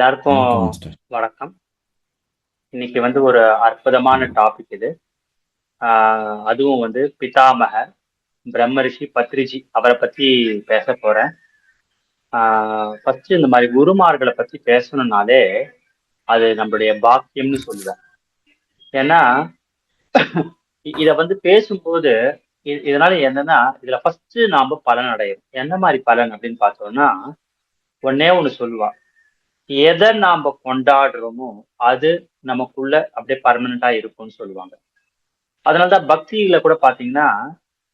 எல்லாருக்கும் வணக்கம் மாஸ்டர். வணக்கம். இன்னைக்கு வந்து ஒரு அற்புதமான ம். டாபிக் இது. அதுவும் வந்து பிதாமகர் பிரம்மரிஷி பத்ரிஜி அவரை பத்தி பேச போறேன். ஃபர்ஸ்ட் இந்த மாதிரி குருமார்களை பத்தி பேசணும்னாலே அது நம்மளுடைய பாக்கியம்னு சொல்லுவேன். ஏன்னா இத வந்து பேசும்போது இதனால என்னன்னா இதுல ஃபர்ஸ்ட் நாம பலன் அடையும். என்ன மாதிரி பலன் அப்படின்னு பார்த்தோம்னா ஒன்னே ஒண்ணு சொல்லுவா. எதை நாம கொண்டாடுறோமோ அது நமக்குள்ள அப்படியே பர்மனண்டா இருக்கும்னு சொல்லுவாங்க. அதனாலதான் பக்தியில கூட பாத்தீங்கன்னா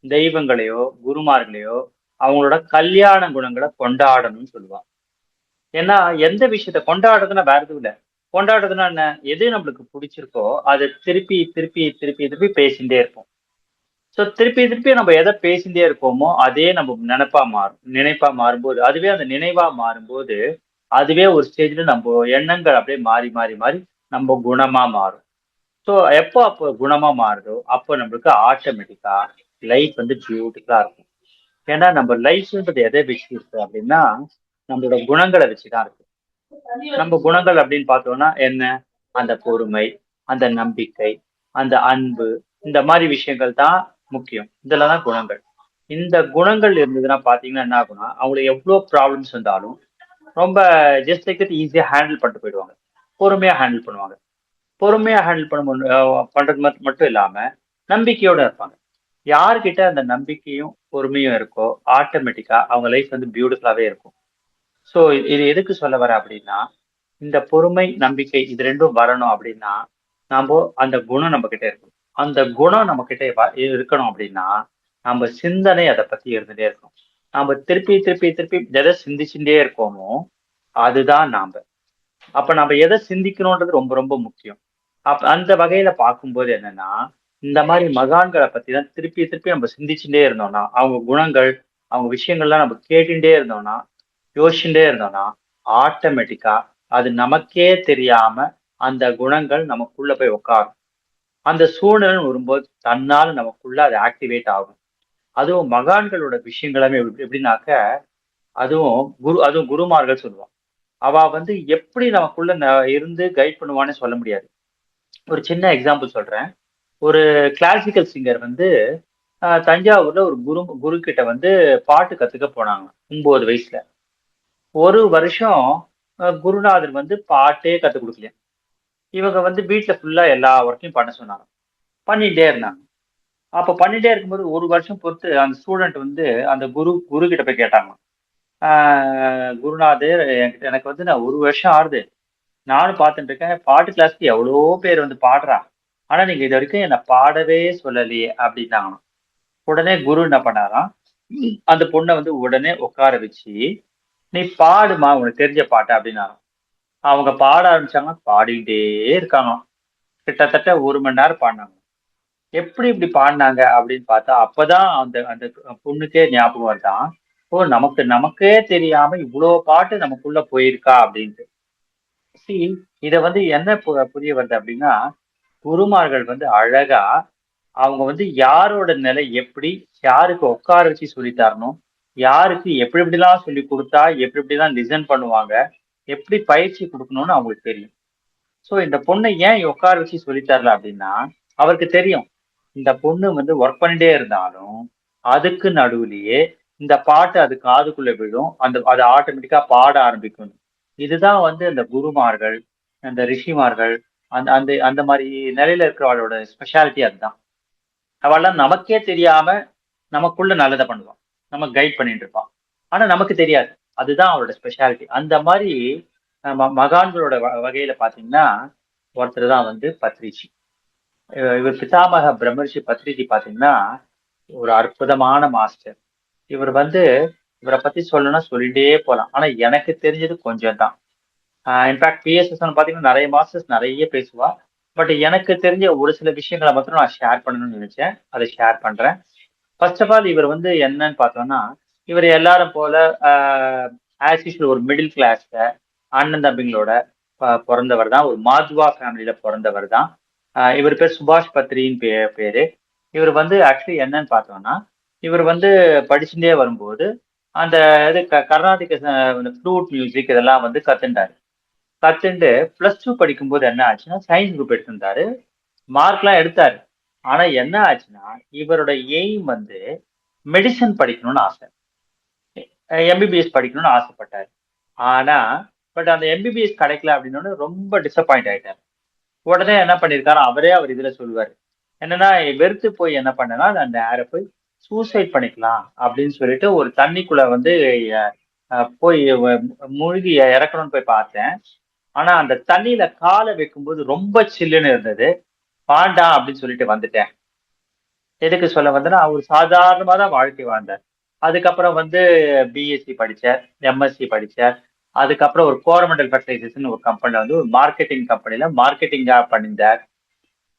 தெய்வங்களையோ குருமார்களையோ அவங்களோட கல்யாண குணங்களை கொண்டாடணும்னு சொல்லுவாங்க. ஏன்னா எந்த விஷயத்த கொண்டாடுறதுன்னா வேற எதுவும் இல்ல. கொண்டாடுறதுன்னா என்ன, எது நம்மளுக்கு பிடிச்சிருக்கோ அதை திருப்பி திருப்பி திருப்பி திருப்பி பேசிட்டே இருப்போம். சோ திருப்பி திருப்பி நம்ம எதை பேசிட்டே இருக்கோமோ அதே நம்ம நினைப்பா மாறும்போது அதுவே அந்த நினைவா மாறும்போது அதுவே ஒரு ஸ்டேஜ்ல நம்ம எண்ணங்கள் அப்படியே மாறி மாறி மாறி நம்ம குணமா மாறும். ஸோ எப்போ அப்போ குணமா மாறுதோ அப்போ நம்மளுக்கு ஆட்டோமேட்டிக்கா லைஃப் வந்து பியூட்டிஃபுல்லா இருக்கும். ஏன்னா நம்ம லைஃப்ன்றது எதை வச்சு இருக்கு அப்படின்னா நம்மளோட குணங்களை வச்சுதான் இருக்கு. நம்ம குணங்கள் அப்படின்னு பார்த்தோம்னா என்ன, அந்த பொறுமை, அந்த நம்பிக்கை, அந்த அன்பு, இந்த மாதிரி விஷயங்கள் தான் முக்கியம். இதெல்லாம் தான் குணங்கள். இந்த குணங்கள் இருந்ததுன்னா பாத்தீங்கன்னா என்ன ஆகும்னா அவங்களுக்கு எவ்வளவு ப்ராப்ளம்ஸ் வந்தாலும் ரொம்ப ஜஸ்ட் லைக் தட் ஈஸியா ஹேண்டில் பண்ணிட்டு போயிடுவாங்க. பொறுமையா ஹேண்டில் பண்ணுவாங்க. பொறுமையா ஹேண்டில் பண்றது மட்டும் இல்லாம நம்பிக்கையோட இருப்பாங்க. யார்கிட்ட அந்த நம்பிக்கையும் பொறுமையும் இருக்கோ ஆட்டோமேட்டிக்கா அவங்க லைஃப் வந்து பியூட்டிஃபுல்லாவே இருக்கும். சோ இது எதுக்கு சொல்ல வரேன் அப்படின்னா இந்த பொறுமை நம்பிக்கை இது ரெண்டும் வரணும் அப்படின்னா நாம அந்த குணம் நம்ம கிட்ட இருக்கணும். அந்த குணம் நம்ம கிட்ட இருக்கணும் அப்படின்னா நம்ம சிந்தனை அதை பத்தி இருந்துட்டே இருக்கணும். நாம திருப்பி திருப்பி திருப்பி எதை சிந்திச்சுட்டே இருக்கோமோ அதுதான் நாம. அப்ப நம்ம எதை சிந்திக்கணும்ன்றது ரொம்ப ரொம்ப முக்கியம். அந்த வகையில பார்க்கும்போது என்னன்னா இந்த மாதிரி மகான்களை பத்தி தான் திருப்பி திருப்பி நம்ம சிந்திச்சுட்டே இருந்தோம்னா அவங்க குணங்கள் அவங்க விஷயங்கள்லாம் நம்ம கேட்டுட்டே இருந்தோம்னா யோசிச்சுட்டே இருந்தோம்னா ஆட்டோமேட்டிக்கா அது நமக்கே தெரியாம அந்த குணங்கள் நமக்குள்ள போய் உட்காரும். அந்த சூழ்நிலை வரும்போது தன்னால நமக்குள்ள அது ஆக்டிவேட் ஆகும். அதுவும் மகான்களோட விஷயங்களுமே எப்படின்னாக்க அதுவும் குருமார்கள் சொல்லுவான். அவ வந்து எப்படி நமக்குள்ள இருந்து கைட் பண்ணுவான்னு சொல்ல முடியாது. ஒரு சின்ன எக்ஸாம்பிள் சொல்றேன். ஒரு கிளாசிக்கல் சிங்கர் வந்து தஞ்சாவூர்ல ஒரு குரு குரு கிட்ட வந்து பாட்டு கத்துக்க போனாங்க 9 வயசுல. ஒரு வருஷம் குருநாதர் வந்து பாட்டே கத்துக் கொடுக்கலையாம். இவங்க வந்து வீட்ல ஃபுல்லா எல்லா ஒர்க்கையும் பண்ண சொன்னாங்க. பண்ணிட்டே இருந்தாங்க. அப்ப பண்ணிட்டே இருக்கும்போது ஒரு வருஷம் பொறுத்து அந்த ஸ்டூடெண்ட் வந்து அந்த குரு குரு கிட்ட போய் கேட்டாங்க. குருநாதர் எனக்கு வந்து நான் 1 வருஷம் ஆறுது. நானும் பார்த்துட்டு இருக்கேன். பாட்டு கிளாஸ்க்கு எவ்வளவோ பேர் வந்து பாடுறா. ஆனா நீங்க இதுவரைக்கும் என்ன பாடவே சொல்லலையே அப்படின்னாங்களாம். உடனே குரு என்ன பண்ணாராம், அந்த பொண்ண வந்து உடனே உட்கார வச்சு, "நீ பாடுமா உனக்கு தெரிஞ்ச பாட்ட" அப்படின்னாராம். அவங்க பாட ஆரம்பிச்சாங்க. பாடிக்கிட்டே இருக்காங்களாம். கிட்டத்தட்ட 1 மணி நேரம் பாடுனாங்க. எப்படி இப்படி பாடுனாங்க அப்படின்னு பார்த்தா, அப்பதான் அந்த அந்த பொண்ணுக்கே ஞாபகம் வருதாம். ஓ! நமக்கே தெரியாம இவ்ளோ பாட்டு நமக்குள்ள போயிருக்கா அப்படின்ட்டு. சி இத வந்து என்ன புரிய வருது அப்படின்னா, குருமார்கள் வந்து அழகா அவங்க வந்து யாரோட நிலை எப்படி, யாருக்கு உட்கார வச்சு சொல்லி தரணும், யாருக்கு எப்படி எப்படிலாம் சொல்லிக் குடுத்தா, எப்படி எப்படிலாம் லிசன் பண்ணுவாங்க, எப்படி பயிற்சி குடுக்கணும்னு அவங்களுக்கு தெரியும். சோ இந்த பொண்ண ஏன் உட்கார வச்சு சொல்லி தரல அப்படின்னா, அவருக்கு தெரியும். இந்த பொண்ணு வந்து ஒர்க் பண்ணிட்டே இருந்தாலும், அதுக்கு நடுவுலயே இந்த பாட்டு அது காதுக்குள்ள விழும். அது ஆட்டோமேட்டிக்கா பாட ஆரம்பிக்கும். இதுதான் வந்து அந்த குருமார்கள், அந்த ரிஷிமார்கள், அந்த அந்த அந்த மாரி நிலையில இருக்கிறவளோட ஸ்பெஷாலிட்டி அதுதான். அவள்லாம் நமக்கே தெரியாம நமக்குள்ள நல்லத பண்ணுவா. நமக்கு கைட் பண்ணிட்டு இருப்பா. ஆனா நமக்கு தெரியாது. அதுதான் அவளோட ஸ்பெஷாலிட்டி. அந்த மாரி மகான்களோட வகையில பார்த்தீங்கன்னா, ஒருத்தர் தான் வந்து பத்ரிஜி. இவர் பிதாமக பிரம்மரிஷி பத்ரிஜி பார்த்தீங்கன்னா, ஒரு அற்புதமான மாஸ்டர். இவர் வந்து இவர பத்தி சொல்லணும்னா சொல்லிட்டே போலாம். ஆனா எனக்கு தெரிஞ்சது கொஞ்சம் தான். இன்ஃபாக்ட் பிஎஸ்எஸ்ன்னு பார்த்தீங்கன்னா, நெறைய மாஸ்டர்ஸ் நெறைய பேசுவா. பட் எனக்கு தெரிஞ்ச ஒரு சில விஷயங்கள மாத்திரம் நான் ஷேர் பண்ணணும்னு நெனச்சேன். அத ஷேர் பண்றேன். ஃபர்ஸ்ட் ஆஃப் ஆல் இவர் வந்து என்னன்னு பார்த்தோம்னா, இவர் எல்லாரும் போல அ ஆஸ் யூசுவல் ஒரு மிடில் கிளாஸ்ல அண்ணன் தம்பிங்களோட பொறந்தவர் தான். ஒரு மாத்வா ஃபேமிலில பொறந்தவர் தான். இவர் பேர் சுபாஷ் பத்ரின்னு பேரு. இவர் வந்து ஆக்சுவலி என்னன்னு பார்த்தோம்னா, இவர் வந்து படிச்சுட்டே வரும்போது, அந்த இது கர்நாடிக் இந்த ஃப்ளூட் மியூசிக் இதெல்லாம் வந்து கத்துண்டாரு. கத்துண்டு +2 படிக்கும்போது என்ன ஆச்சுன்னா, சயின்ஸ் குரூப் எடுத்திருந்தாரு. மார்க்லாம் எடுத்தாரு. ஆனா என்ன ஆச்சுன்னா, இவரோட எய்ம் வந்து மெடிசின் படிக்கணும்னு ஆசை. எம்பிபிஎஸ் படிக்கணும்னு ஆசைப்பட்டாரு. ஆனா, பட் அந்த எம்பிபிஎஸ் கிடைக்கல அப்படின்னோனே ரொம்ப டிசப்பாயிண்ட் ஆயிட்டாரு. உடனே என்ன பண்ணியிருக்காரு, அவரே அவர் இதுல சொல்லுவாரு. என்னன்னா, வெறுத்து போய் என்ன பண்ணேன்னா, நான் நேரா போய் சூசைட் பண்ணிக்கலாம் அப்படின்னு சொல்லிட்டு ஒரு தண்ணிக்குள்ள வந்து அ அ போய் மூழ்கி இறக்கணும்னு போய் பார்த்தேன். ஆனா, அந்த தண்ணீல கால வைக்கும்போது ரொம்ப சில்லுன்னு இருந்தது. வேண்டாம் அப்படின்னு சொல்லிட்டு வந்துட்டேன். எதுக்கு சொல்ல வந்தேன்னா, அவரு சாதாரணமா தான் வாழ்க்கை வாழ்ந்தார். அதுக்கப்புறம் வந்து பிஎஸ்சி படிச்சார், எம்எஸ்சி படிச்சார். அதுக்கப்புறம் ஒரு கோரமண்டல் ஃபெர்டிலைசர்ஸ்ன்னு ஒரு கம்பெனில வந்து ஒரு மார்க்கெட்டிங் கம்பெனில மார்க்கெட்டிங்கா பண்ணியிருந்தார்.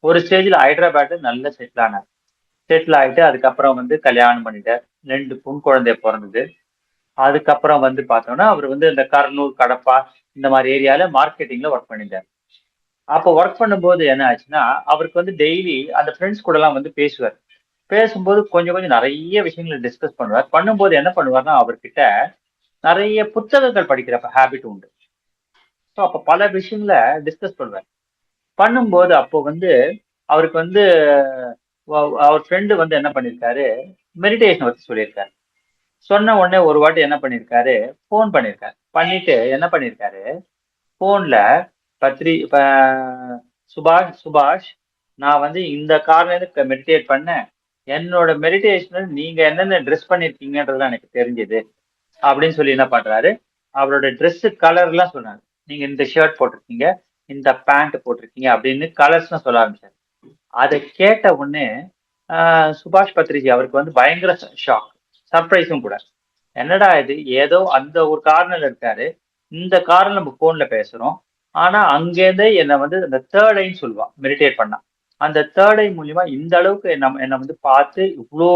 ஒரு ஸ்டேஜ்ல ஹைதராபாத்ல நல்லா செட்டில் ஆனார். செட்டில் ஆயிட்டு அதுக்கப்புறம் வந்து கல்யாணம் பண்ணிட்டார். 2 பெண் குழந்தை பொறந்தது. அதுக்கப்புறம் வந்து பார்த்தோம்னா, அவரு வந்து இந்த கர்னூல், கடப்பா இந்த மாரி ஏரியால மார்க்கெட்டிங்ல ஒர்க் பண்ணியிருந்தார். அப்போ ஒர்க் பண்ணும்போது என்ன ஆச்சுன்னா, அவருக்கு வந்து டெய்லி அந்த ஃபிரெண்ட்ஸ் கூடலாம் வந்து பேசுவார். பேசும்போது கொஞ்சம் கொஞ்சம் நெறைய விஷயங்கள டிஸ்கஸ் பண்ணுவார். பண்ணும்போது என்ன பண்ணுவார்ன்னா, அவர்கிட்ட நெறைய புத்தகங்கள் படிக்கிற ஹேபிட் உண்டு. ஸோ அப்ப பல விஷயங்கள டிஸ்கஸ் பண்ணுவார். பண்ணும்போது அப்போ வந்து அவருக்கு வந்து வ அவர் ஃப்ரெண்ட் வந்து என்ன பண்ணியிருக்காரு, மெடிடேஷன் பத்தி சொல்லியிருக்காரு. சொன்ன உடனே ஒரு வாட்டி என்ன பண்ணியிருக்காரு, ஃபோன் பண்ணியிருக்காரு. பண்ணிட்டு என்ன பண்ணியிருக்காரு, ஃபோன்ல இப்ப சுபாஷ் சுபாஷ் நான் வந்து இந்த கார்லருந்து மெடிடேட் பண்ணேன். என்னோட மெடிடேஷன்ல நீங்க என்னென்ன ட்ரெஸ் பண்ணியிருக்கீங்கன்றதுலாம் எனக்கு தெரிஞ்சது. அப்படின்னு சொல்லி என்ன பண்றாரு, அவரோட ட்ரெஸ் கலர்லாம் சொன்னாரு. நீங்க இந்த ஷர்ட் போட்டிருக்கீங்க, இந்த பேண்ட் போட்டிருக்கீங்க அப்படின்னு கலர்ஸ்லாம் சொல்ல ஆரம்பிச்சாரு. அத கேட்ட உடனே ஆ சுபாஷ் பத்ரிஜி அவருக்கு வந்து பயங்கர ஷாக். சர்ப்ரைஸும் கூட. என்னடா இது! ஏதோ அந்த ஒரு கார்னர்ல இருக்காரு. இந்த கார்னர்ல நம்ம ஃபோன்ல பேசுறோம். ஆனா அங்கேருந்தே என்ன வந்து அந்த 3 ஐன்னு சொல்லுவா, மெடிடேட் பண்ணா. அந்த 3 ஐ மூலியமா இந்த அளவுக்கு என்ன வந்து பார்த்து இவ்ளோ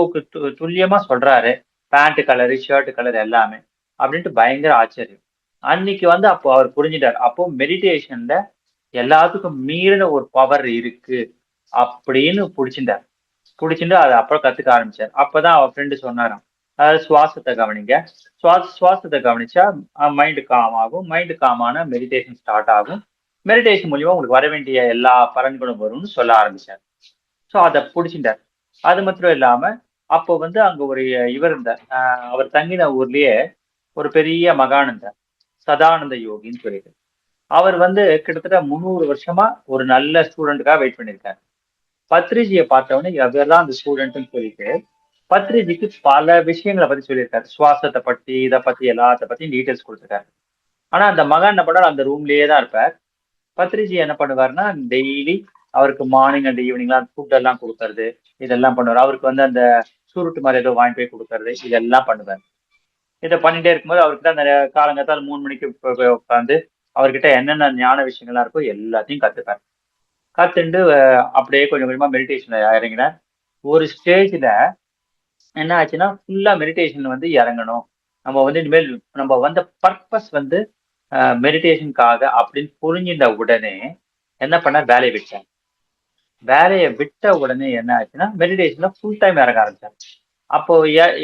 துல்லியமா சொல்றாரு. பேண்ட் கலரு, ஷர்ட் கலர் எல்லாமே. அப்படின்ட்டு பயங்கர ஆச்சரியம். அன்னைக்கு வந்து அப்போ அவர் புரிஞ்சுட்டாரு. அப்போ மெடிடேஷன்ல எல்லாத்துக்கும் மீறின ஒரு பவர் இருக்கு. அப்படின்னு புடிச்சுட்டாரு. புடிச்சுட்டு அத அப்புறம் கத்துக்க ஆரம்பிச்சாரு. அப்பதான் அவர் ஃப்ரெண்ட் சொன்னாராம். அதாவது சுவாசத்த கவனிங்க. சுவாசத்த கவனிச்சா மைண்ட் காம் ஆகும். மைண்ட் காம் ஆனா மெடிடேஷன் ஸ்டார்ட் ஆகும். மெடிடேஷன் மூலியமா உங்களுக்கு வர வேண்டிய எல்லா பலன்களும் வரும்னு சொல்ல ஆரம்பிச்சாரு. ஸோ அத புடிச்சுட்டாரு. அது மாத்திரம் இல்லாம, அப்போ வந்து அங்க ஒரு இவர் இருந்தார். அவர் தங்கின ஊர்லயே ஒரு பெரிய மகான் இருந்தார். சதானந்த யோகின்னு சொல்லிட்டு. அவர் வந்து கிட்டத்தட்ட 300 வருஷமா ஒரு நல்ல ஸ்டூடண்ட்க்காக வெயிட் பண்ணியிருக்காரு. பத்ரிஜிய பார்த்தவுடனே இவர் தான் அந்த ஸ்டூடண்ட்ன்னு சொல்லிட்டு, பத்ரிஜிக்கு பல விஷயங்கள பத்தி சொல்லியிருக்காரு. சுவாசத்த பத்தி, இத பத்தி எல்லாத்த பத்தியும் டீட்டெயில்ஸ் குடுத்துருக்காரு. ஆனா அந்த மகான் என்ன பண்ணாரு, அந்த ரூம்லயே தான் இருப்பார். பத்ரிஜி என்ன பண்ணுவாருன்னா, டெய்லி அவருக்கு மார்னிங் அண்ட் ஈவினிங்லாம் ஃபுட் எல்லாம் குடுக்கறது, இதெல்லாம் பண்ணுவாரு. அவருக்கு வந்து அந்த சுருட்டு மாரி ஏதோ வாங்கிட்டு போய் குடுக்கறது, இதெல்லாம் பண்ணுவாரு. இத பண்ணிட்டே இருக்கும்போது அவருக்கு தான் நெறைய காலங்காத்தால 3 மணிக்கு போய் உட்கார்ந்து, அவர்கிட்ட என்னென்ன ஞான விஷயங்கள்லாம் இருக்கோ எல்லாத்தையும் கத்துப்பார். கத்துண்டு அப்படியே கொஞ்சம் கொஞ்சமா மெடிடேஷன்ல இறங்கினார். ஒரு ஸ்டேஜ்ல என்ன ஆச்சுன்னா, ஃபுல்லா மெடிடேஷன் வந்து இறங்கணும். நம்ம வந்து இனிமேல் நம்ம வந்த பர்ப்பஸ் வந்து மெடிடேஷனுக்காக அப்படின்னு புரிஞ்சின்ற உடனே என்ன பண்ணார், வேலைய விட்டார். வேலைய விட்ட உடனே என்ன ஆச்சுன்னா, மெடிடேஷன்ல ஃபுல் டைம் இறங்க ஆரம்பிச்சார். அப்போ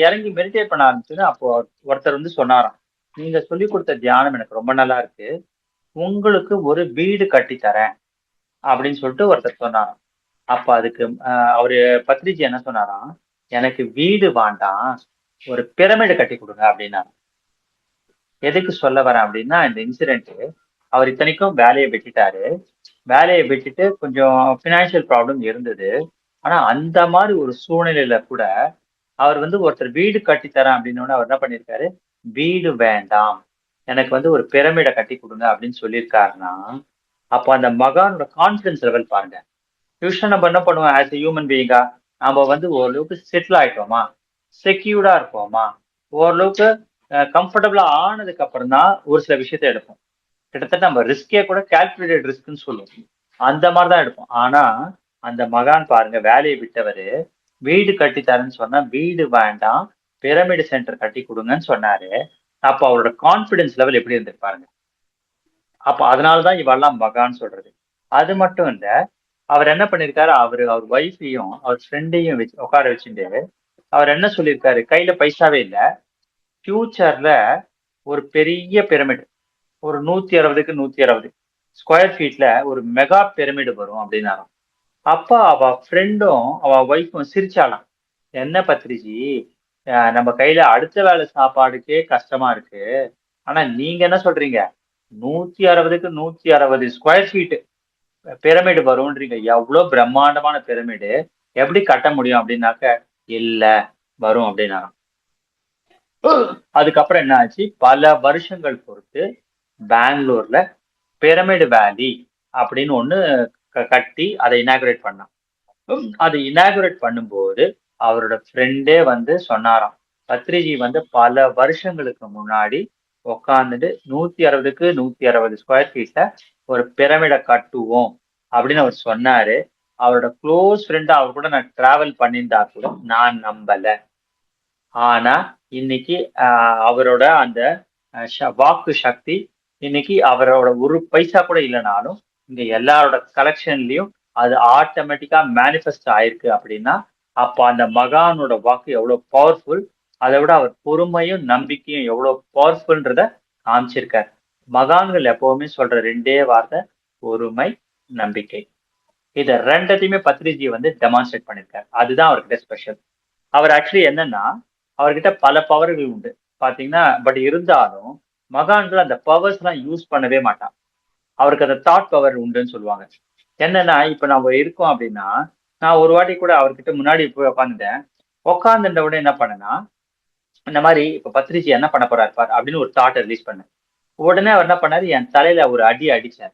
இறங்கி மெடிடேட் பண்ண ஆரம்பிச்சோனே, அப்போ ஒருத்தர் வந்து சொன்னாராம். "நீங்க சொல்லிக் குடுத்த தியானம் எனக்கு ரொம்ப நல்லா இருக்கு. உங்களுக்கு ஒரு வீடு கட்டி தரேன்." அப்படின்னு சொல்லிட்டு ஒருத்தர் சொன்னாராம். அப்ப அதுக்கு அவரு பத்ரிஜி என்ன சொன்னாராம், "எனக்கு வீடு வேண்டாம். ஒரு பிரமிடு கட்டிக் குடுங்க" அப்படின்னாராம். எதுக்கு சொல்ல வரேன் அப்படின்னா, இந்த இன்சிடென்ட் அவர் இத்தனைக்கும் வேலைய விட்டுட்டாரு. வேலைய விட்டுட்டு கொஞ்சம் பினான்சியல் ப்ராப்ளம் இருந்தது. ஆனா அந்த மாரி ஒரு சூழ்நிலையில கூட, அவர் வந்து ஒருத்தர் வீடு கட்டி தரேன் அப்படின்னோனே அவர் என்ன பண்ணியிருக்காரு, "வீடு வேண்டாம். எனக்கு வந்து ஒரு பிரமிட கட்டிக் குடுங்க" அப்படின்னு சொல்லியிருக்காருன்னா, அப்ப அந்த மகானோட கான்ஃபிடன்ஸ் லெவல் பாருங்க. யூசுவலா நம்ம என்ன பண்ணுவோம் ஆஸ் எ ஹியூமன் பீயிங்கா, நாம வந்து ஓரளவுக்கு செட்டில் ஆயிட்டோமா, செக்யூர்டா இருக்கோமா, ஓரளவுக்கு கம்ஃபர்டபுளா ஆனதுக்கு அப்புறம் தான் ஒரு சில விஷயத்த எடுப்போம். கிட்டத்தட்ட நம்ம ரிஸ்கே கூட கால்குலேட்டட் ரிஸ்க்ன்னு சொல்லுவோம். அந்த மாரி தான் எடுப்போம். ஆனா, அந்த மகான் பாருங்க வேலைய விட்டவரு, வீடு கட்டி தரேன்னு சொன்னா, வீடு வேண்டாம், பிரமிடு சென்டர் கட்டிக் குடுங்கன்னு சொன்னாரு. அப்ப அவரோட கான்ஃபிடன்ஸ் லெவல் எப்படி இருந்திருக்கு பாருங்க. அப்ப அதனால தான் இவெல்லாம் மகான்னு சொல்றது. அது மட்டும் இல்ல, அவர் என்ன பண்ணியிருக்காரு, அவர் வைஃப்பையும், அவர் ஃப்ரெண்டையும் வச்சு உட்கார வச்சுட்டு, அவர் என்ன சொல்லியிருக்காரு, கையில பைசாவே இல்ல. ஃபியூச்சர்ல ஒரு பெரிய பிரமிட். ஒரு 160க்கு 160 ஸ்கொயர் ஃபீட்ல ஒரு மெகா பிரமிடு வரும் அப்படின்னாராம். அப்ப அவ ஃப்ரெண்டும் அவ ஒய்ஃபும் சிரிச்சாளாம். என்ன பத்ரிஜி, நம்ம கையில அடுத்த வேளை சாப்பாடுக்கே கஷ்டமா இருக்கு. ஆனா நீங்க என்ன சொல்றீங்க? 160க்கு 160 ஸ்கொயர் ஃபீட் பிரமிடு வரும்ன்றீங்க. எவ்வளவு பிரம்மாண்டமான பிரமிடு. எப்படி கட்ட முடியும் அப்படின்னாக்க, இல்ல வரும் அப்படின்னாராம். அதுக்கப்புறம் என்ன ஆச்சு? பல வருஷங்கள் பொறுத்து பெங்களூர்ல பிரமிடு வேலி அப்படின்னு ஒண்ணு கட்டி அதை இனாகுரேட் பண்ணான். அதை இனாகுரேட் பண்ணும்போது அவரோட ஃப்ரெண்டே வந்து சொன்னாராம். பத்ரிஜி வந்து பல வருஷங்களுக்கு முன்னாடி உட்காந்துட்டு 160க்கு 160 ஸ்கொயர் ஃபீட்ல ஒரு பிரமிட கட்டுவோம் அப்படின்னு அவர் சொன்னாரு. அவரோட க்ளோஸ் ஃப்ரெண்ட் அவர் கூட நான் டிராவல் பண்ணியிருந்தா கூட நான் நம்பல. ஆனா இன்னைக்கு அவரோட அந்த வாக்கு சக்தி இன்னைக்கு அவரோட ஒரு பைசா கூட இல்லைனாலும் இங்க எல்லாரோட கலெக்ஷன்லயும் அது ஆட்டோமேட்டிக்கா மேனிஃபெஸ்ட் ஆயிருக்கு அப்படின்னா அப்ப அந்த மகானோட வாக்கு எவ்வளவு பவர்ஃபுல், அதை விட அவர் பொறுமையும் நம்பிக்கையும் எவ்வளவு பவர்ஃபுல்ன்றத காமிச்சிருக்காரு. மகான்கள் எப்பவுமே சொல்ற ரெண்டே வார்த்தை பொறுமை, நம்பிக்கை. இத ரெண்டத்தையுமே பத்ரிஜி வந்து டெமான்ஸ்ட்ரேட் பண்ணிருக்காரு. அதுதான் அவர்கிட்ட ஸ்பெஷல். அவர் ஆக்சுவலி என்னன்னா அவர்கிட்ட பல பவர்கள் உண்டு பாத்தீங்கன்னா. பட் இருந்தாலும் மகான்கள் அந்த பவர்ஸ் எல்லாம் யூஸ் பண்ணவே மாட்டான். அவருக்கு அந்த தாட் பவர் உண்டுன்னு சொல்லுவாங்க. என்னன்னா இப்ப நம்ம இருக்கோம் அப்படின்னா, நான் ஒரு வாட்டி கூட அவர்கிட்ட முன்னாடி போய் உட்காந்துட்டேன். உட்காந்துட்ட உடனே என்ன பண்ணேன்னா, இந்த மாதிரி இப்ப பத்ரிஜி என்ன பண்ண போறாரு பார் அப்படின்னு ஒரு தாட்டை ரிலீஸ் பண்ணேன். உடனே அவர் என்ன பண்ணாரு, என் தலையில ஒரு அடி அடிச்சார்.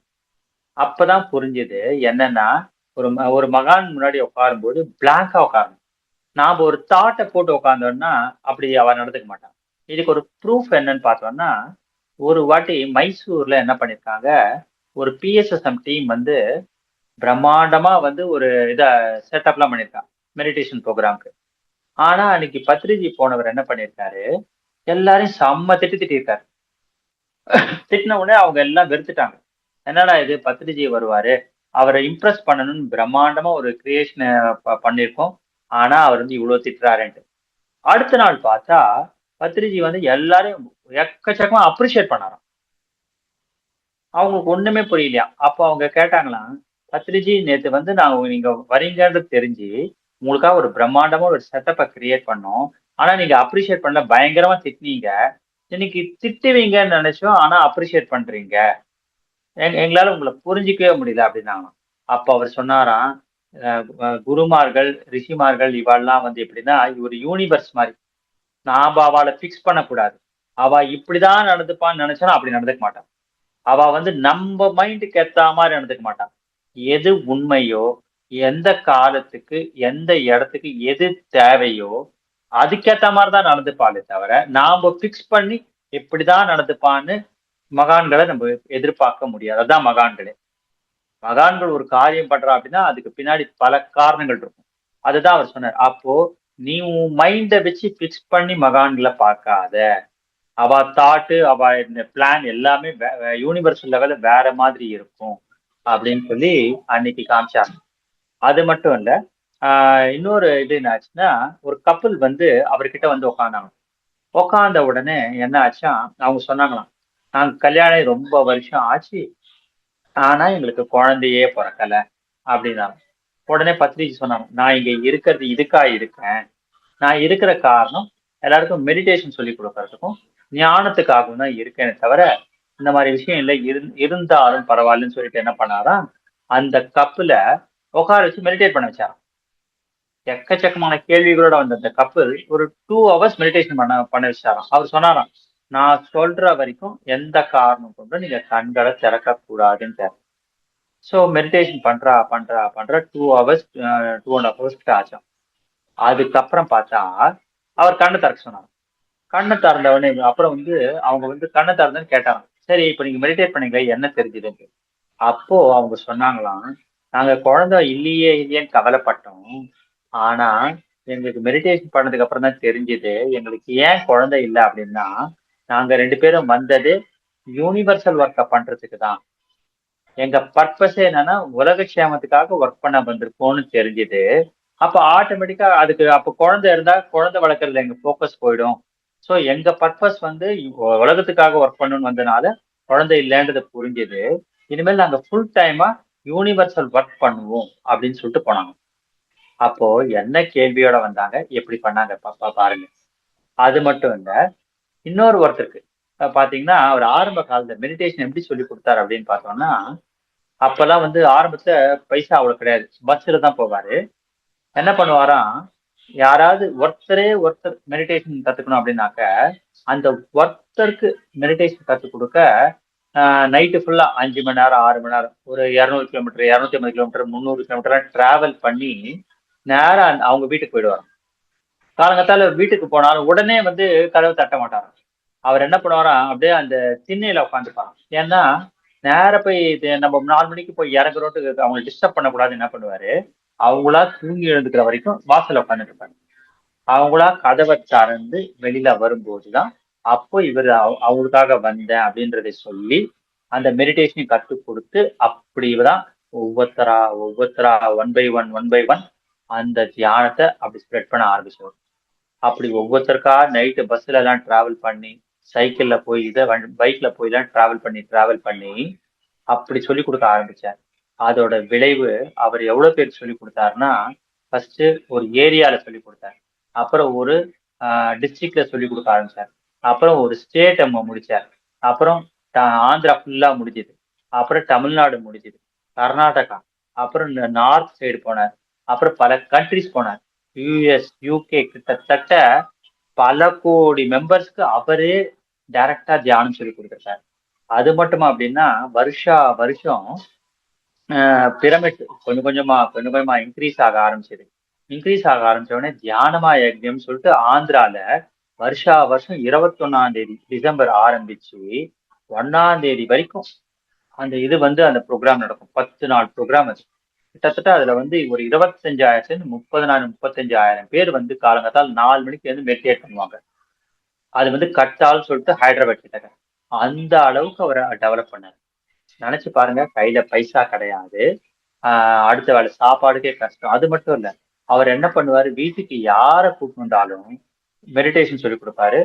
அப்பதான் புரிஞ்சது என்னன்னா, ஒரு மகான் முன்னாடி உட்காரும்போது பிளாங்கா உட்காரணும். நாம ஒரு தாட்டை போட்டு உட்கார்ந்தோம்னா அப்படி அவ நடந்துக்க மாட்டான். இதுக்கு ஒரு ப்ரூஃப் என்னன்னு பார்த்தோம்னா, ஒரு வாட்டி மைசூர்ல என்ன பண்ணிருக்காங்க, ஒரு பிஎஸ்எஸ்எம் டீம் வந்து பிரம்மாண்டமா வந்து ஒரு இத செட்டப்லாம் பண்ணிருக்காங்க மெடிடேஷன் ப்ரோக்ராம்க்கு. ஆனா அன்னைக்கு பத்ரிஜி போனவர் என்ன பண்ணிருக்காரு, எல்லாரையும் செம்ம திட்டிருக்காரு. திட்டின உடனே அவங்க எல்லாம் வெறுத்துட்டாங்க. என்னடா இது பத்ரிஜி வருவாரு, அவரை இம்ப்ரெஸ் பண்ணணும்னு பிரம்மாண்டமா ஒரு கிரியேஷன் பண்ணிருக்கோம். ஆனா அவர் வந்து இவ்வளவு திட்டுறாருன்ட்டு. அடுத்த நாள் பார்த்தா பத்ரிஜி வந்து எல்லாரையும் எக்கச்சக்கமா அப்ரிஷியேட் பண்ணாராம். அவங்களுக்கு ஒண்ணுமே புரியலையா. அப்போ அவங்க கேட்டாங்களாம், பத்ரிஜி நேத்து வந்து நீங்க வரீங்கன்றது தெரிஞ்சு உங்களுக்காக ஒரு பிரம்மாண்டமா ஒரு செட்டப்பை கிரியேட் பண்ணோம். ஆனா நீங்க அப்ரிஷியேட் பண்ணல, பயங்கரமா திட்டினீங்க. இன்னைக்கு திட்டுவீங்கன்னு நினைச்சோம், ஆனா அப்ரிஷியேட் பண்றீங்க. எங்களால உங்களை புரிஞ்சிக்கவே முடியல அப்படின்னாங்களாம். அப்ப அவர் சொன்னாராம், குருமார்கள், ரிஷிமார்கள் இவாள்லாம் வந்து எப்படின்னா ஒரு யூனிவர்ஸ் மாதிரி. நாம அவளை பிக்ஸ் பண்ணக்கூடாது. அவ இப்படிதான் நடந்துப்பான்னு நினைச்சாலும் அப்படி நடந்துக்க மாட்டான். அவ வந்து நம்ம மைண்டுக்கு ஏத்த மாதிரி நடந்துக்க மாட்டான். எது உண்மையோ, எந்த காலத்துக்கு எந்த இடத்துக்கு எது தேவையோ அதுக்கேத்த மாதிரிதான் நடந்துப்பாளே தவிர நாம பிக்ஸ் பண்ணி இப்படிதான் நடந்துப்பான்னு மகான்களை நம்ம எதிர்பார்க்க முடியாது. அதான் மகான்களே. மகான்கள் ஒரு காரியம் பண்றா அப்படின்னா அதுக்கு பின்னாடி பல காரணங்கள் இருக்கும். அதுதான் அவர் சொன்னார். அப்போ நீ உன் மைண்ட வச்சு பிக்ஸ் பண்ணி மகான்களை பார்க்காத. அவ தாட்டு அவ பிளான் எல்லாமே யூனிவர்சல் லெவல்ல வேற மாதிரி இருக்கும் அப்படின்னு சொல்லி அன்னைக்கு காமிச்சாங்க. அது மட்டும் இல்ல, இன்னொரு இது என்ன ஆச்சுன்னா, ஒரு கப்பல் வந்து அவர்கிட்ட வந்து உக்காந்தாங்க. உக்காந்த உடனே என்ன ஆச்சா, அவங்க சொன்னாங்களாம், நாங்க கல்யாணம் ரொம்ப வருஷம் ஆச்சு, ஆனா எங்களுக்கு குழந்தையே பிறக்கல அப்படின்னாங்க. உடனே பத்ரிஜி சொன்னாங்க, நான் இங்க இருக்கிறது இதுக்கா இருக்கேன். நான் இருக்கிற காரணம் எல்லாருக்கும் மெடிடேஷன் சொல்லி கொடுக்கறதுக்கும் ஞானத்துக்காகவும் தான் இருக்கேனே தவிர இந்த மாதிரி விஷயம் இல்லை. இருந்தாலும் பரவாயில்லன்னு சொல்லிட்டு என்ன பண்ணாராம், அந்த கப்புல உட்கார வச்சு மெடிடேட் பண்ண வச்சாராம். எக்கச்சக்கமான கேள்விகளோட வந்த அந்த கப்பல் ஒரு 2 ஹவர்ஸ் மெடிடேஷன் பண்ண வச்சாராம். அவர் சொன்னாராம், நான் சொல்ற வரைக்கும் எந்த காரணம் கொண்டும் நீங்க கண்களை திறக்க கூடாதுன்னு. ஸோ மெடிடேஷன் பண்றா 2 ஹவர்ஸ் 2.5 ஹவர்ஸ் கிட்ட ஆச்சாம். அதுக்கப்புறம் பார்த்தா அவர் கண்ணை திறக்க சொன்னாங்க. கண்ணை திறந்த உடனே அப்புறம் வந்து அவங்க வந்து கண்ணை திறந்தன்னு கேட்டாங்க, சரி இப்ப நீங்க மெடிடேட் பண்ணீங்க என்ன தெரிஞ்சுதுன்னு. அப்போ அவங்க சொன்னாங்களாம், நாங்க குழந்தை இல்லையே இல்லையேன்னு கவலைப்பட்டோம். ஆனா எங்களுக்கு மெடிடேஷன் பண்ணதுக்கு அப்புறம் தான் தெரிஞ்சது எங்களுக்கு ஏன் குழந்தை இல்லை அப்படின்னா, நாங்க 2 பேரும் வந்தது யூனிவர்சல் ஒர்க்கை பண்றதுக்கு தான். எங்க பர்பஸே என்னன்னா உலக க்ஷேமத்துக்காக ஒர்க் பண்ண வந்திருக்கோம்னு தெரிஞ்சுது. அப்ப ஆட்டோமேட்டிக்கா அதுக்கு அப்ப குழந்தை இருந்தா குழந்தை வளர்க்கறதுல எங்க ஃபோக்கஸ் போயிடும். ஸோ எங்க பர்பஸ் வந்து உலகத்துக்காக ஒர்க் பண்ணணும்னு வந்தனால குழந்தை இல்லைன்றது புரிஞ்சுது. இனிமேல் நாங்க ஃபுல் டைமா யூனிவர்சல் ஒர்க் பண்ணுவோம் அப்படின்னு சொல்லிட்டு போனாங்க. அப்போ என்ன கேள்வியோட வந்தாங்க, எப்படி பண்ணாங்க பாப்பா பாருங்க. அது மட்டும் இல்ல, இன்னொரு ஒருத்தருக்கு பாத்தீங்கன்னா அவர் ஆரம்ப காலத்துல மெடிடேஷன் எப்படி சொல்லி கொடுத்தாரு அப்படின்னு பார்த்தோம்னா, அப்பெல்லாம் வந்து ஆரம்பத்துல பைசா அவ்வளவு கிடையாது, பஸ்ல தான் போவாரு. என்ன பண்ணுவாராம், யாராவது ஒருத்தர் மெடிடேஷன் கத்துக்கணும் அப்படின்னாக்க அந்த ஒருத்தருக்கு மெடிடேஷன் கத்துக் கொடுக்க நைட்டு ஃபுல்லா 5 மணி நேரம் 6 மணி நேரம் ஒரு 200 கிலோமீட்டர் 250 கிலோமீட்டர் 300 கிலோமீட்டர் டிராவல் பண்ணி நேரா அவங்க வீட்டுக்கு போயிடுவாங்க. காலங்கத்தால வீட்டுக்கு போனாலும் உடனே வந்து கதவு தட்ட மாட்டாராம். அவர் என்ன பண்ணுவாராம், அப்படியே அந்த திண்ணையில உட்காந்துப்பாராம். ஏன்னா நேர போய் நம்ம 4 மணிக்கு போய் இறங்குறோட்டு அவங்களை டிஸ்டர்ப் பண்ணக்கூடாது. என்ன பண்ணுவாரு, அவங்களா தூங்கி எழுந்துக்கிற வரைக்கும் வாசல்ல உட்காந்துட்டு இருப்பாங்க. அவங்களா கதவை திறந்து வெளியில வரும்போதுதான் அப்போ இவர் அவங்களுக்காக வந்தேன் அப்படின்றதை சொல்லி அந்த மெடிடேஷனையும் கற்றுக் கொடுத்து அப்படிதான் ஒவ்வொருத்தரா ஒன் பை ஒன் அந்த தியானத்தை அப்படி ஸ்ப்ரெட் பண்ண ஆரம்பிச்சோம். அப்படி ஒவ்வொருத்தருக்கா நைட்டு பஸ்ல எல்லாம் டிராவல் பண்ணி சைக்கிள்ல போய் பைக்ல போய் எல்லாம் டிராவல் பண்ணி அப்படி சொல்லி கொடுக்க ஆரம்பிச்சார். அதோட விளைவு அவர் எவ்வளவு பேருக்கு சொல்லி கொடுத்தாருன்னா, ஃபர்ஸ்ட் ஒரு ஏரியால சொல்லி கொடுத்தார். அப்புறம் ஒரு டிஸ்ட்ரிக்ட்ல சொல்லி கொடுக்க ஆரம்பிச்சார். அப்புறம் ஒரு ஸ்டேட் முடிச்சார். அப்புறம் ஆந்திரா ஃபுல்லா முடிஞ்சது. அப்புறம் தமிழ்நாடு முடிஞ்சது, கர்நாடகா, அப்புறம் நார்த் சைடு போனார். அப்புறம் பல கண்ட்ரிஸ் போனார். யுஎஸ், யூகே, கிட்டத்தட்ட பல கோடி மெம்பர்ஸ்க்கு அவரே டைரக்டா தியானம் சொல்லி கொடுத்துருக்காரு. அது மட்டுமா அப்படின்னா வருஷா வருஷம் பிரமிட் கொஞ்சம் கொஞ்சமா இன்க்ரீஸ் ஆக ஆரம்பிச்சது. இன்க்ரீஸ் ஆக ஆரம்பிச்ச உடனே தியானமா யஜ்ஞம் சொல்லிட்டு ஆந்திரால வருஷா வருஷம் 21ஆம் தேதி டிசம்பர் ஆரம்பிச்சு 1ஆம் தேதி வரைக்கும் அந்த இது வந்து அந்த ப்ரோக்ராம் நடக்கும். 10 நாள் ப்ரோக்ராம் அது. கிட்டத்தட்ட அதுல வந்து ஒரு 25,000 பேர் வந்து காலங்கத்தால் 4 மணிக்கு வந்து மெடிடேட் பண்ணுவாங்க. அது வந்து கட்டால் சொல்லிட்டு ஹைதராபாத் கிட்ட அந்த அளவுக்கு அவரை டெவலப் பண்ணாரு. நினைச்சு பாருங்க, கையில பைசா கிடையாது, அடுத்த வேலை சாப்பாடுக்கே கஷ்டம். அது மட்டும் இல்ல, அவர் என்ன பண்ணுவாரு, வீட்டுக்கு யாரை கூப்பிட்டு வந்தாலும் மெடிடேஷன் சொல்லி கொடுப்பாரு.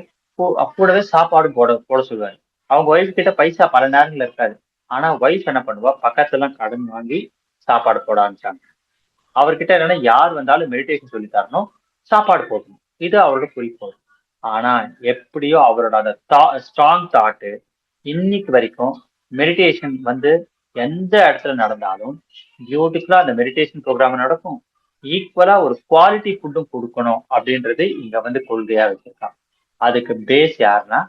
கூடவே சாப்பாடு போட போட சொல்லுவாரு. அவங்க ஒய்ஃப் கிட்ட பைசா பல நேரங்கள்ல இருக்காது. ஆனா ஒய்ஃப் என்ன பண்ணுவா, பக்கத்துல எல்லாம் கடன் வாங்கி சாப்பாடு போட ஆரம்பிச்சாங்க. அவர்கிட்ட என்னன்னா யார் வந்தாலும் மெடிடேஷன் சொல்லி தரணும், சாப்பாடு போடணும், இது அவரோட குறிக்கோள். ஆனா எப்படியோ அவரோட அந்த ஸ்ட்ராங் தாட்டு இன்னைக்கு வரைக்கும் மெடிடேஷன் வந்து எந்த இடத்துல நடந்தாலும் பியூட்டிஃபுல்லா அந்த மெடிடேஷன் ப்ரோக்ராம் நடக்கும். ஈக்குவலா ஒரு குவாலிட்டி ஃபுட்டும் கொடுக்கணும் அப்படின்றது இங்க வந்து கொள்கையா வச்சிருக்கான். அதுக்கு பேஸ் யாருன்னா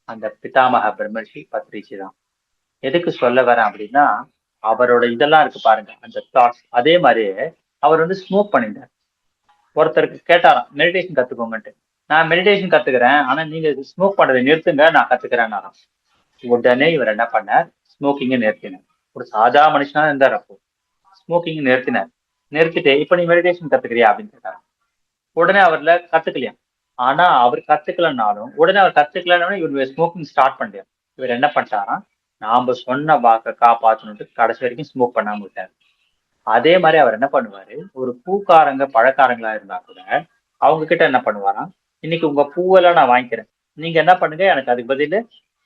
அந்த பிதாமக பிரம்மர்ஷி பத்ரிஜி தான். எதுக்கு சொல்ல வரேன் அப்படின்னா, அவரோட இதெல்லாம் இருக்கு பாருங்க, அந்த தாட்ஸ். அதே மாதிரியே அவர் வந்து ஸ்மோக் பண்ணிட்டார். ஒருத்தருக்கு கேட்டாராம் மெடிடேஷன் கத்துக்கோங்கன்ட்டு. நான் மெடிடேஷன் கத்துக்கிறேன், ஆனா நீங்க ஸ்மோக் பண்றதை நிறுத்துங்க, நான் கத்துக்கிறேன்னாராம். உடனே இவர் என்ன பண்ணார், ஸ்மோக்கிங்க நிறுத்தினார். ஒரு சாதா மனுஷனா இருந்தார். அப்போ ஸ்மோக்கிங் நிறுத்தினார். நிறுத்திட்டு இப்ப நீ மெடிடேஷன் கத்துக்கிறியா அப்படின்னு கேட்டார். உடனே அவர்ல கத்துக்கலையா. ஆனா அவர் கத்துக்கலனாலும் உடனே அவர் கத்துக்கலன்னு இவர் ஸ்மோக்கிங் ஸ்டார்ட் பண்ணிட்டார். இவர் என்ன பண்ணிட்டாராம், நாம சொன்ன வாக்க காப்பாற்றணுட்டு கடைசி வரைக்கும் ஸ்மோக் பண்ணாம விட்டார். அதே மாதிரி அவர் என்ன பண்ணுவாரு, ஒரு பூக்காரங்க பழக்காரங்களா இருந்தா கூட அவங்க கிட்ட என்ன பண்ணுவாராம், இன்னைக்கு உங்க பூவெல்லாம் நான் வாங்கிக்கிறேன், நீங்க என்ன பண்ணுங்க, எனக்கு அதுக்கு பதில்,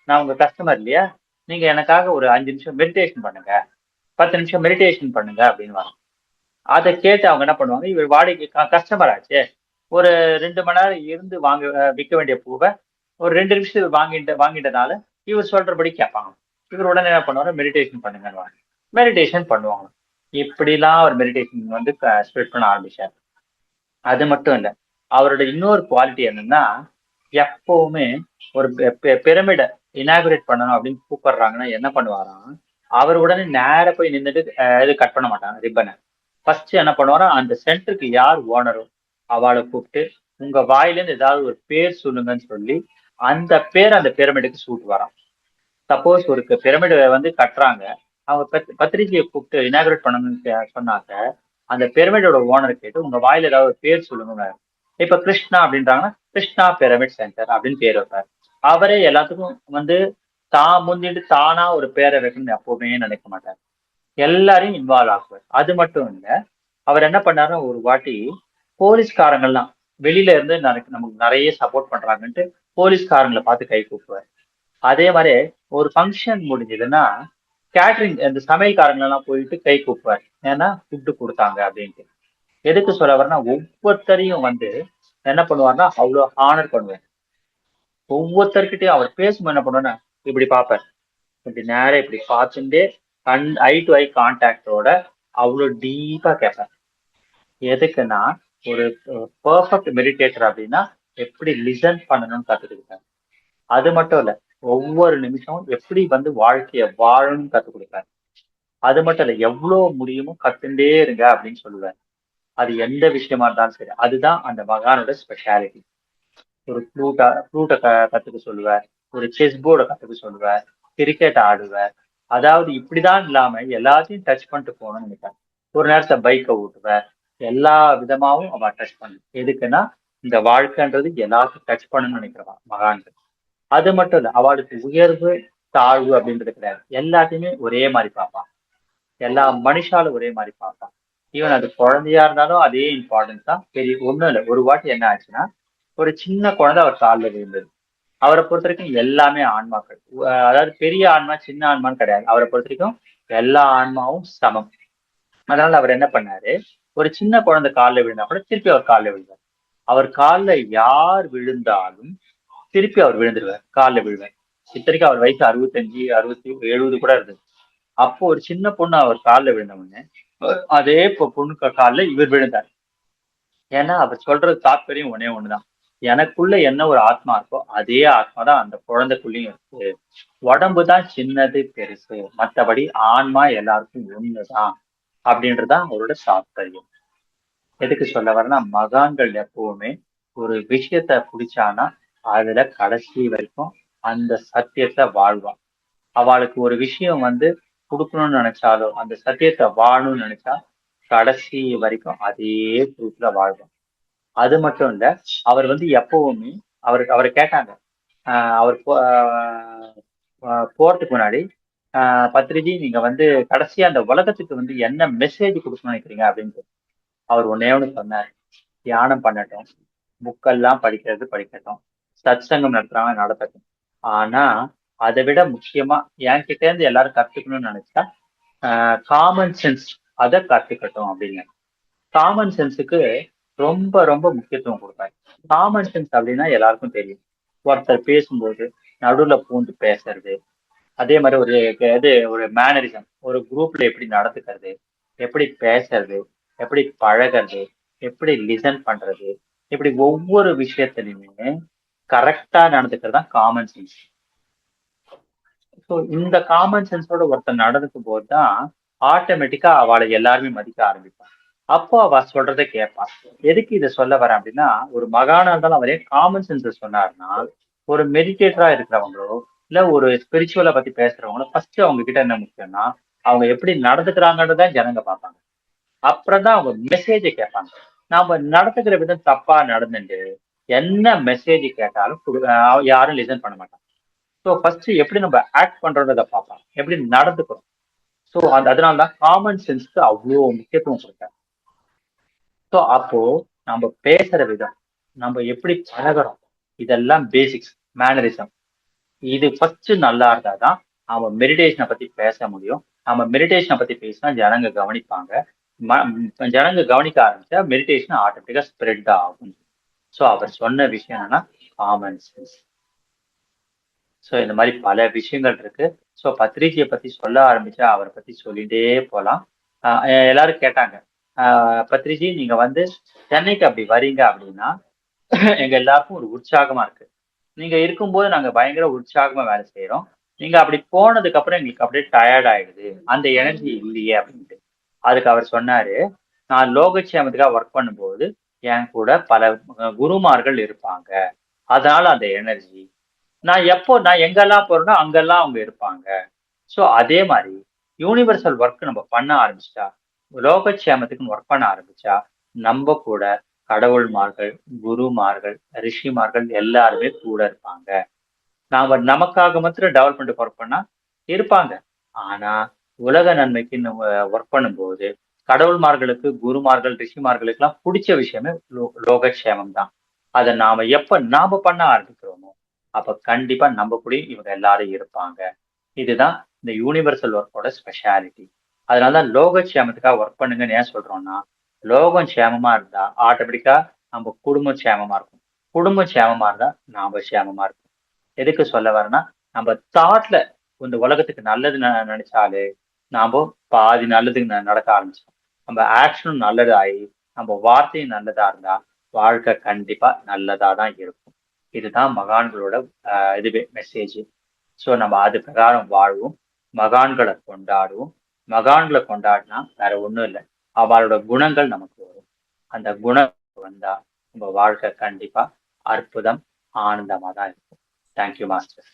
நான் உங்க கஸ்டமர் இல்லையா, நீங்க எனக்காக ஒரு 5 நிமிஷம் மெடிடேஷன் பண்ணுங்க, 10 நிமிஷம் மெடிடேஷன் பண்ணுங்க அப்படின்னு வரும். அதை கேட்டு அவங்க என்ன பண்ணுவாங்க, இவர் வாடகை கஸ்டமர் ஆச்சே, ஒரு 2 மணி நேரம் இருந்து விற்க வேண்டிய பூவை ஒரு 2 நிமிஷத்துக்கு வாங்கிட்டனால இவர் சொல்றபடி கேட்பாங்க. இவர் உடனே என்ன பண்ணுவாரு, மெடிடேஷன் பண்ணுங்க, மெடிடேஷன் பண்ணுவாங்க. இப்படிலாம் அவர் மெடிடேஷன் வந்து ஸ்ப்ரெட் பண்ண ஆரம்பிச்சார். அது மட்டும் இல்ல, அவரோட இன்னொரு குவாலிட்டி என்னன்னா, எப்பவுமே ஒரு பிரமிட இனாகுரேட் பண்ணணும் அப்படின்னு கூப்பிடுறாங்கன்னா என்ன பண்ணுவாராம், அவர் உடனே நேர போய் நின்றுட்டு இது கட் பண்ண மாட்டாங்க ரிப்பனை. ஃபர்ஸ்ட் என்ன பண்ணுவாரா, அந்த சென்டருக்கு யார் ஓனரோ அவளை கூப்பிட்டு உங்க வாயிலேருந்து ஏதாவது ஒரு பேர் சொல்லுங்கன்னு சொல்லி அந்த பேர் அந்த பிரமிடுக்கு சூட் வரான். சப்போஸ் ஒரு பிரமிடு வந்து கட்டுறாங்க, அவங்க பத்திரிகையை கூப்பிட்டு இனாகுரேட் பண்ணணும்னு சொன்னாக்க அந்த பிரமிடோட ஓனர் கேட்டு உங்க வாயில ஏதாவது ஒரு பேர் சொல்லுங்க. இப்ப கிருஷ்ணா அப்படின்றாங்கன்னா கிருஷ்ணா பிரமிட் சென்டர் அப்படின்னு பேர் வைப்பார். அவரே எல்லாத்துக்கும் வந்து தான் முந்திட்டு தானா ஒரு பேரை வைக்கணும்னு எப்பவுமே நினைக்க மாட்டார். எல்லாரையும் இன்வால்வ் ஆகுவார். அது மட்டும் இல்ல, அவர் என்ன பண்ணாருன்னா ஒரு வாட்டி போலீஸ்காரங்கள்லாம் வெளியில இருந்து நமக்கு நிறைய சப்போர்ட் பண்றாங்கன்ட்டு போலீஸ்காரங்களை பார்த்து கை கூப்புவார். அதே மாதிரி ஒரு ஃபங்க்ஷன் முடிஞ்சதுன்னா கேட்டரிங் இந்த சமையல்காரங்க எல்லாம் போயிட்டு கை கூப்புவார், ஏன்னா ஃபுட்டு கொடுத்தாங்க அப்படின்ட்டு. எதுக்கு சொல்ல வரேன்னா, ஒவ்வொருத்தரையும் வந்து என்ன பண்ணுவாருன்னா அவ்வளோ ஹானர் பண்ணுவார். ஒவ்வொருத்தர்கிட்டயும் அவர் பேசும்போது என்ன பண்ணுவாருன்னா இப்படி பார்ப்பார், இப்படி நேரம் இப்படி பார்த்துட்டே கண் ஐ டு ஐ கான்டாக்டோட அவ்வளோ டீப்பா கேட்பார். எதுக்குன்னா ஒரு பெர்ஃபெக்ட் மெடிடேட்டர் அப்படின்னா எப்படி லிசன் பண்ணணும்னு கத்துக்கிட்டாங்க. அது மட்டும் இல்ல, ஒவ்வொரு நிமிஷமும் எப்படி வந்து வாழ்க்கைய வாழணும்னு கத்து கொடுப்பாரு. அது மட்டும் இல்ல, எவ்வளவு முடியுமோ கத்துட்டே இருங்க அப்படின்னு சொல்லுவாரு. அது எந்த விஷயமா இருந்தாலும் சரி, அதுதான் அந்த மகானோட ஸ்பெஷாலிட்டி. ஒரு ஃப்ளூட்டை கத்துக்க சொல்லுவார், ஒரு செஸ் போர்டை கத்துக்க சொல்லுவார், கிரிக்கெட் ஆடுவார். அதாவது இப்படிதான் இல்லாம எல்லாத்தையும் டச் பண்ணிட்டு போகணும்னு நினைப்பார். ஒரு நேரத்தை பைக்கை ஓட்டுவார். எல்லா விதமாவும் அவ டச் பண்ணு. எதுக்குன்னா இந்த வாழ்க்கைன்றது எல்லாத்தையும் டச் பண்ணணும்னு நினைக்கிறவா மகான்கள். அது மட்டும் இல்ல, அவளுக்கு உயர்வு தாழ்வு அப்படின்றது கிடையாது. எல்லாத்தையுமே ஒரே மாதிரி பார்ப்பான். எல்லா மனுஷாலும் ஒரே மாதிரி பார்ப்பான். ஈவன் அது குழந்தையா இருந்தாலும் அதே இம்பார்ட்டன்ஸ் தான். பெரிய ஒண்ணும் இல்லை, ஒரு வாட்டி என்ன ஆச்சுன்னா ஒரு சின்ன குழந்தை அவர் காலில் விழுந்தது. அவரை பொறுத்த வரைக்கும் எல்லாமே ஆன்மாக்கள். அதாவது பெரிய ஆன்மா சின்ன ஆன்மான்னு கிடையாது. அவரை பொறுத்த வரைக்கும் எல்லா ஆன்மாவும் சமம். அதனால அவர் என்ன பண்ணாரு, ஒரு சின்ன குழந்தை காலில் விழுந்தா கூட திருப்பி அவர் காலில் விழுந்தார். அவர் காலில் யார் விழுந்தாலும் திருப்பி அவர் விழுந்துருவார், காலில் விழுவார். இத்தனைக்கும் அவர் வயசு 65 60 70 கூட இருந்தது. அப்போ ஒரு சின்ன பொண்ணு அவர் காலில் விழுந்த உடனே அதே பொண்ணுக்கு காலில் இவர் விழுந்தார். ஏன்னா அவர் சொல்றது தாற்பயம் ஒன்னே ஒண்ணுதான், எனக்குள்ள என்ன ஒரு ஆத்மா இருக்கோ அதே ஆத்மா தான் அந்த குழந்தைக்குள்ளயும் இருக்கு. உடம்பு தான் சின்னது பெருசு, மற்றபடி ஆன்மா எல்லாருக்கும் ஒண்ணுதான் அப்படின்றதுதான் அவரோட தாற்பயம். எதுக்கு சொல்ல வரேன்னா, மகான்கள் எப்பவுமே ஒரு விஷயத்த பிடிச்சானா அதுல கடைசி வரைக்கும் அந்த சத்தியத்தை வாழ்வான். அவளுக்கு ஒரு விஷயம் வந்து கொடுக்கணும்னு நினைச்சாலோ அந்த சத்தியத்தை வாழணும்னு நினைச்சா கடைசி வரைக்கும் அதே ட்ரூத்ல வாழ்வான். அது மட்டும் இல்ல, அவர் வந்து எப்பவுமே அவரை கேட்டாங்க, அவர் போறதுக்கு முன்னாடி, பத்ரிஜி நீங்க வந்து கடைசியா அந்த உலகத்துக்கு வந்து என்ன மெசேஜ் கொடுக்கணும்னு நினைக்கிறீங்க அப்படின்ட்டு. அவர் ஒன்னே ஒண்ணு சொன்னார், தியானம் பண்ணட்டும், புக்கெல்லாம் படிக்கிறது படிக்கட்டும், சத் சங்கம் நடத்துறாங்க நடத்தட்டும். ஆனா அதை விட முக்கியமா என்கிட்ட இருந்து எல்லாரும் கத்துக்கணும்னு நினைச்சா காமன் சென்ஸ் அதை கத்துக்கட்டும் அப்படின்னு. காமன் சென்ஸுக்கு ரொம்ப ரொம்ப முக்கியத்துவம் கொடுப்பாரு. காமன் சென்ஸ் அப்படின்னா எல்லாருக்கும் தெரியும், ஒருத்தர் பேசும்போது நடுவுல பூந்து பேசுறது. அதே மாதிரி ஒரு மேனரிசம், ஒரு குரூப்ல எப்படி நடந்துக்கிறது, எப்படி பேசுறது, எப்படி பழகிறது, எப்படி லிசன் பண்றது, இப்படி ஒவ்வொரு விஷயத்திலுமே கரெக்டா நடந்துக்கிறது தான் காமன் சென்ஸ். ஸோ இந்த காமன் சென்ஸோட ஒருத்தர் நடந்துக்கும் போது தான் ஆட்டோமேட்டிக்கா அவளை எல்லாருமே மதிக்க ஆரம்பிப்பான். அப்போ அவ சொல்றதை கேட்பான். எதுக்கு இதை சொல்ல வரேன் அப்படின்னா, ஒரு மகானா இருந்தாலும் அவரே காமன் சென்ஸ் சொன்னாருன்னா, ஒரு மெடிடேட்டரா இருக்கிறவங்களோ இல்ல ஒரு ஸ்பிரிச்சுவலை பத்தி பேசுறவங்களோ ஃபர்ஸ்ட் அவங்க கிட்ட என்ன முக்கியம்னா அவங்க எப்படி நடந்துக்கிறாங்கன்றதான் ஜனங்க பார்ப்பாங்க. அப்புறம் தான் அவங்க மெசேஜை கேட்பாங்க. நாம நடந்துக்கிற விதம் தப்பா நடந்துட்டு என்ன மெசேஜ் கேட்டாலும் யாரும் லிசன் பண்ண மாட்டாங்க. ஸோ ஃபர்ஸ்ட் எப்படி நம்ம ஆக்ட் பண்றோன்றதை பார்ப்பாங்க, எப்படி நடந்துக்கிறோம். ஸோ அதனாலதான் காமன் சென்ஸ்க்கு அவ்வளோ முக்கியத்துவம் கொடுத்தாங்க. ஸோ அப்போ நம்ம பேசுற விதம், நம்ம எப்படி பழகிறோம், இதெல்லாம் பேசிக்ஸ், மேனரிசம். இது ஃபர்ஸ்ட் நல்லா இருந்தாதான் அவன் மெடிடேஷனை பத்தி பேச முடியும். நம்ம மெடிடேஷனை பத்தி பேசினா ஜனங்க கவனிப்பாங்க. ஜனங்க கவனிக்க ஆரம்பிச்சா மெடிடேஷன் ஆட்டோமேட்டிக்கா ஸ்ப்ரெட் ஆகும். ஸோ அவர் சொன்ன விஷயம் என்னன்னா காமன் சென்ஸ். ஸோ இந்த மாதிரி பல விஷயங்கள் இருக்கு. ஸோ பத்ரிஜியை பத்தி சொல்ல ஆரம்பிச்சா அவரை பத்தி சொல்லிட்டே போகலாம். எல்லாரும் கேட்டாங்க, பத்ரிஜி நீங்க வந்து சென்னைக்கு அப்படி வரீங்க அப்படின்னா எங்க எல்லாருக்கும் ஒரு உற்சாகமா இருக்கு. நீங்க இருக்கும்போது நாங்க பயங்கர உற்சாகமா வேலை செய்யறோம். நீங்க அப்படி போனதுக்கு அப்புறம் எங்களுக்கு அப்படியே டயர்ட் ஆயிடுது, அந்த எனர்ஜி இல்லையே அப்படின்ட்டு. அதுக்கு அவர் சொன்னாரு, நான் லோகக்ஷேமத்துக்காக ஒர்க் பண்ணும்போது என் கூட பல குருமார்கள் இருப்பாங்க, அதனால அந்த எனர்ஜி. நான் எங்கெல்லாம் போறேனோ அங்கெல்லாம் அவங்க இருப்பாங்க. ஸோ அதே மாதிரி யூனிவர்சல் ஒர்க் நம்ம பண்ண ஆரம்பிச்சிட்டா, லோகக்ஷேமத்துக்கு ஒர்க் பண்ண ஆரம்பிச்சா நம்ம கூட கடவுள்மார்கள், குருமார்கள், ரிஷிமார்கள் எல்லாருமே கூட இருப்பாங்க. நாம நமக்காக மாத்திரம் டெவலப்மெண்ட் ஒர்க் பண்ணா இருப்பாங்க. ஆனா உலக நன்மைக்கு நம்ம ஒர்க் பண்ணும்போது கடவுள்மார்களுக்கு, குருமார்கள், ரிஷிமார்களுக்கு எல்லாம் பிடிச்ச விஷயமே லோகக்ஷேமம் தான். அதை நாம பண்ண ஆரம்பிக்கிறோமோ அப்ப கண்டிப்பா நம்ம கூட இவங்க எல்லாரும் இருப்பாங்க. இதுதான் இந்த யூனிவர்சல் ஒர்க்கோட ஸ்பெஷாலிட்டி. அதனாலதான் லோகக்ஷேமத்துக்காக ஒர்க் பண்ணுங்கன்னு ஏன் சொல்றோம்னா, லோகம் க்ஷேமமா இருந்தா ஆட்டோமேட்டிக்கா நம்ம குடும்பம் க்ஷேமமா இருக்கும். குடும்பம் க்ஷேமமா இருந்தா நாம க்ஷேமமா இருக்கும். எதுக்கு சொல்ல வரேன்னா, நம்ம தாட்ல இந்த உலகத்துக்கு நல்லது நினைச்சாலே நாம பாதி நல்லதுக்கு நடக்க ஆரம்பிச்சிடும். நம்ம ஆக்ஷனும் நல்லது ஆகி நம்ம வார்த்தையும் நல்லதா இருந்தா வாழ்க்கை கண்டிப்பா நல்லதா தான் இருக்கும். இதுதான் மகான்களோட இதுவே மெசேஜ். ஸோ நம்ம அது பிரகாரம் வாழ்வோம், மகான்களை கொண்டாடுவோம். மகான்களை கொண்டாடினா வேற ஒண்ணும் இல்லை, அவளோட குணங்கள் நமக்கு வரும். அந்த குணம் வந்தா நம்ம வாழ்க்கை கண்டிப்பா அற்புதம், ஆனந்தமா தான் இருக்கும். Thank you master.